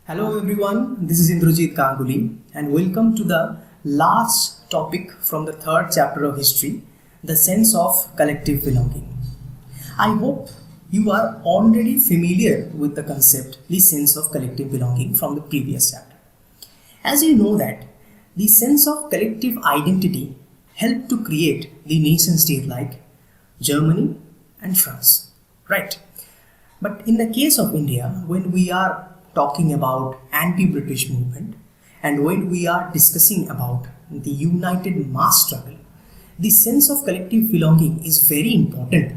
Hello everyone, this is Indrajit Ganguly and welcome to the last topic from the third chapter of history, the sense of collective belonging. I hope you are already familiar with the concept, the sense of collective belonging from the previous chapter. As you know that the sense of collective identity helped to create the nation state like Germany and France, right? But in the case of India, when we are talking about anti-British movement and when we are discussing about the united mass struggle, the sense of collective belonging is very important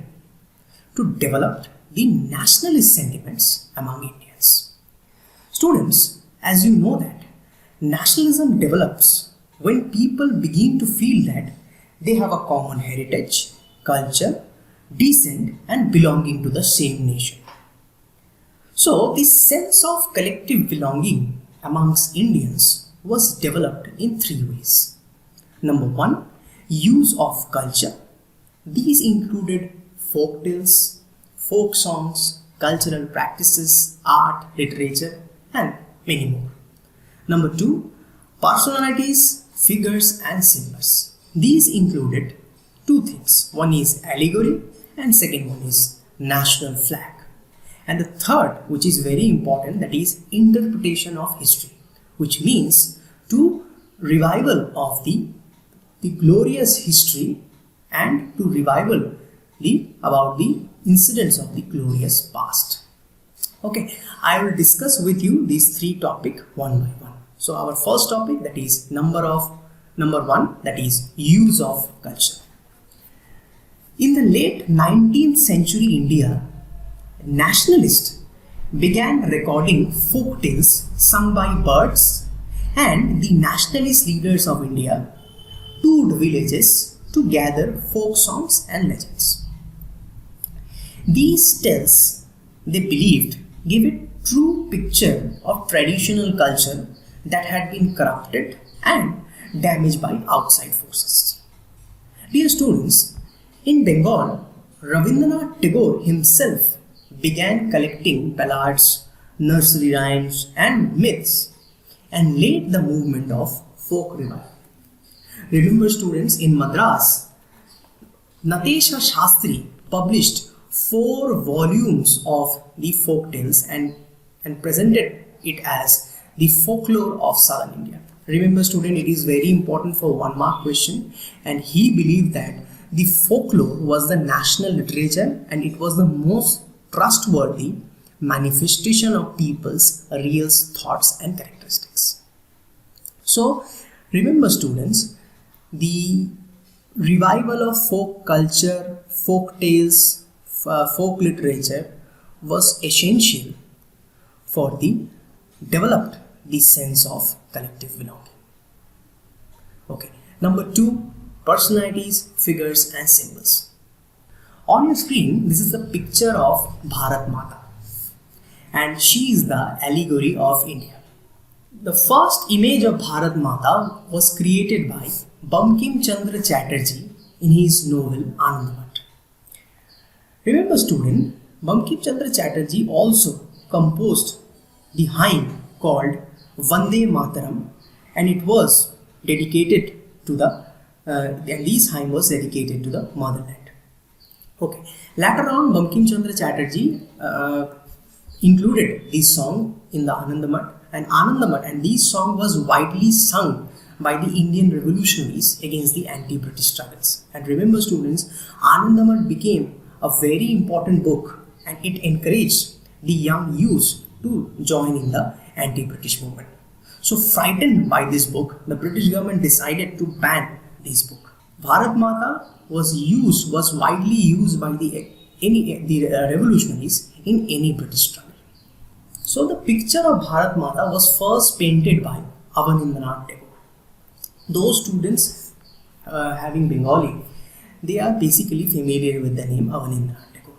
to develop the nationalist sentiments among Indians. Students, as you know that nationalism develops when people begin to feel that they have a common heritage, culture, descent and belonging to the same nation. So, this sense of collective belonging amongst Indians was developed in three ways. Number one, use of culture. These included folk tales, folk songs, cultural practices, art, literature, and many more. Number two, personalities, figures, and symbols. These included two things. One is allegory, and second one is national flag. And the third, which is very important, that is interpretation of history, which means to revival of the glorious history and to revival about the incidents of the glorious past. Okay, I will discuss with you these three topics one by one. So our first topic, that is number one, that is use of culture. In the late 19th century India, nationalists began recording folk tales sung by birds, and the nationalist leaders of India toured villages to gather folk songs and legends. These tales, they believed, gave a true picture of traditional culture that had been corrupted and damaged by outside forces. Dear students, in Bengal, Rabindranath Tagore himself began collecting ballads, nursery rhymes and myths and led the movement of folk revival. Remember students, in Madras, Natesha Shastri published 4 volumes of the folk tales and presented it as the folklore of southern India. Remember student, it is very important for 1 mark question, and he believed that the folklore was the national literature and it was the most trustworthy manifestation of people's real thoughts and characteristics. So remember students, the revival of folk culture, folk tales, folk literature was essential for the developed the sense of collective belonging. Okay, number 2, personalities, figures and symbols. On your screen, this is a picture of Bharat Mata, and she is the allegory of India. The first image of Bharat Mata was created by Bankim Chandra Chatterjee in his novel Anandamath. Remember student, Bankim Chandra Chatterjee also composed the hymn called Vande Mataram, and it was dedicated to and this hymn was dedicated to the motherland. Okay. Later on, Bankim Chandra Chatterjee included this song in the Anandamath, and this song was widely sung by the Indian revolutionaries against the anti-British struggles. And remember students, Anandamath became a very important book and it encouraged the young youths to join in the anti-British movement. So frightened by this book, the British government decided to ban this book. Bharat Mata was widely used by the revolutionaries in any British struggle. So the picture of Bharat Mata was first painted by Avanindranath Tagore. Those students having Bengali, they are basically familiar with the name Avanindranath Tagore.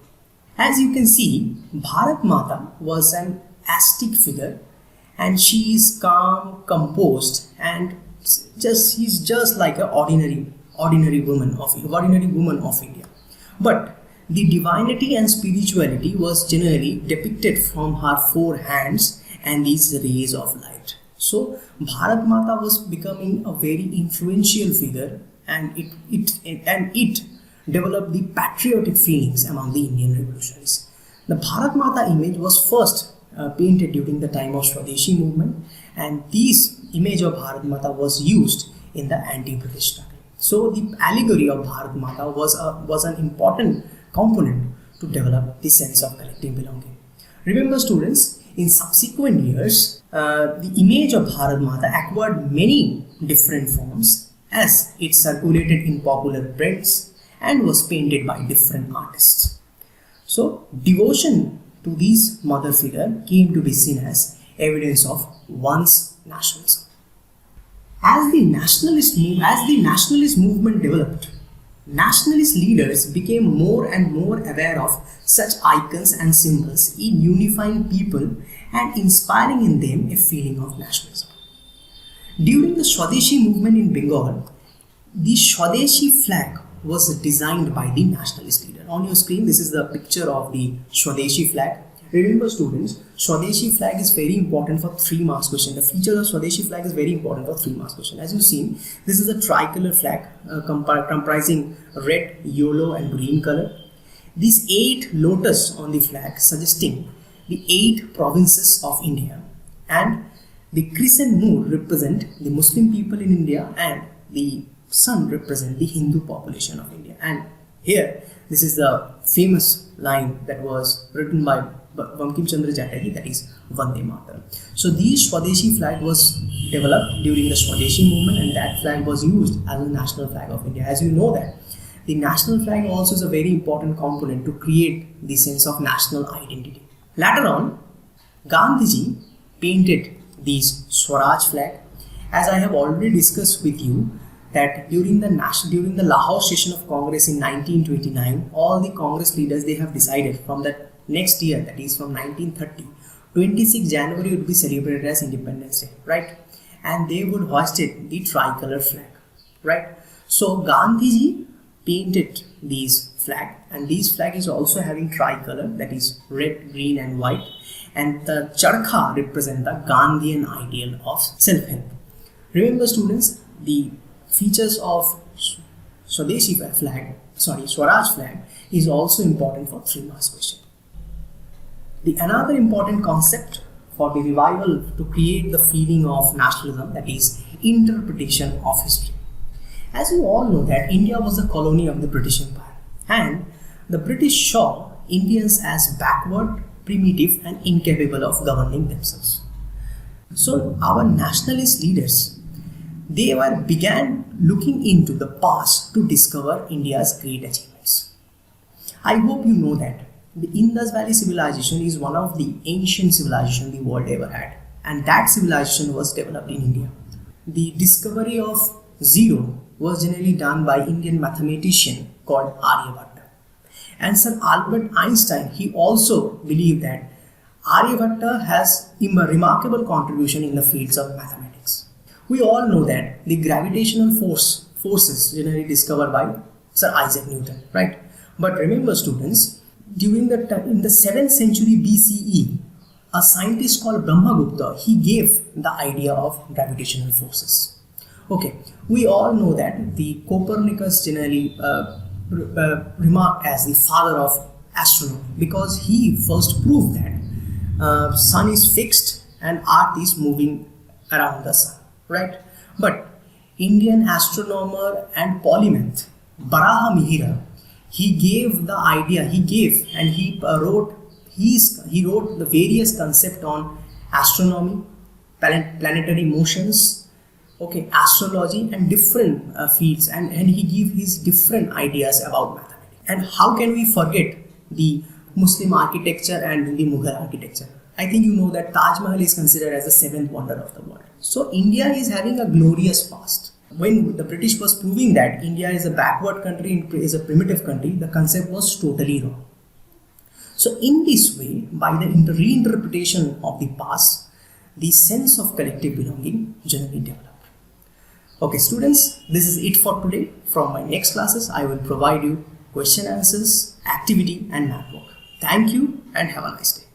As you can see, Bharat Mata was an ascetic figure, and she is calm, composed, and she's just like an ordinary woman of India. But the divinity and spirituality was generally depicted from her 4 hands and these rays of light. So Bharat Mata was becoming a very influential figure, and it developed the patriotic feelings among the Indian revolutionaries. The Bharat Mata image was first painted during the time of Swadeshi movement, and this image of Bharat Mata was used in the anti-British struggle. So the allegory of Bharat Mata was an important component to develop the sense of collective belonging. Remember students, in subsequent years, the image of Bharat Mata acquired many different forms as it circulated in popular prints and was painted by different artists. So devotion to this mother figure came to be seen as evidence of one's nationalism. As the nationalist movement developed, nationalist leaders became more and more aware of such icons and symbols in unifying people and inspiring in them a feeling of nationalism. During the Swadeshi movement in Bengal, the Swadeshi flag was designed by the nationalist leader. On your screen, this is the picture of the Swadeshi flag. Remember students, Swadeshi flag is very important for 3 marks question. The feature of Swadeshi flag is very important for 3 marks question. As you've seen, this is a tricolor flag comprising red, yellow and green color. These 8 lotus on the flag suggesting the 8 provinces of India, and the crescent moon represent the Muslim people in India, and the sun represent the Hindu population of India. And here, this is the famous line that was written by Bankim Chandra Chatterjee, that is Vande Mataram. So this Swadeshi flag was developed during the Swadeshi movement, and that flag was used as a national flag of India. As you know that the national flag also is a very important component to create the sense of national identity. Later on, Gandhiji painted this Swaraj flag. As I have already discussed with you that during the Lahore session of Congress in 1929, all the Congress leaders, they have decided from that next year, that is from 1930, 26 January would be celebrated as Independence Day, right? And they would hoisted the tricolor flag, right? So Gandhiji painted these flag, and this flag is also having tricolor, that is red, green and white, and the charkha represent the Gandhian ideal of self-help. Remember students, the features of Swaraj flag is also important for 3 marks question. Another important concept for the revival to create the feeling of nationalism, that is interpretation of history. As you all know that India was a colony of the British Empire, and the British saw Indians as backward, primitive and incapable of governing themselves. So our nationalist leaders, they began looking into the past to discover India's great achievements. I hope you know that the Indus Valley civilization is one of the ancient civilizations the world ever had, and that civilization was developed in India. The discovery of zero was generally done by Indian mathematician called Aryabhatta. And Sir Albert Einstein, he also believed that Aryabhatta has a remarkable contribution in the fields of mathematics. We all know that the gravitational forces generally discovered by Sir Isaac Newton, right? But remember students, in the 7th century BCE, a scientist called Brahmagupta, he gave the idea of gravitational forces. Okay, we all know that the Copernicus generally remarked as the father of astronomy, because he first proved that sun is fixed and earth is moving around the sun, right? But Indian astronomer and polymath Varaha Mihira, he gave the idea, he wrote the various concepts on astronomy, planetary motions, okay, astrology and different fields, and he gave his different ideas about mathematics. And how can we forget the Muslim architecture and the Mughal architecture? I think you know that Taj Mahal is considered as the 7th wonder of the world. So India is having a glorious past. When the British was proving that India is a backward country and is a primitive country, the concept was totally wrong. So in this way, by the reinterpretation of the past, the sense of collective belonging generally developed. Okay students, this is it for today. From my next classes, I will provide you question answers, activity and math work. Thank you and have a nice day.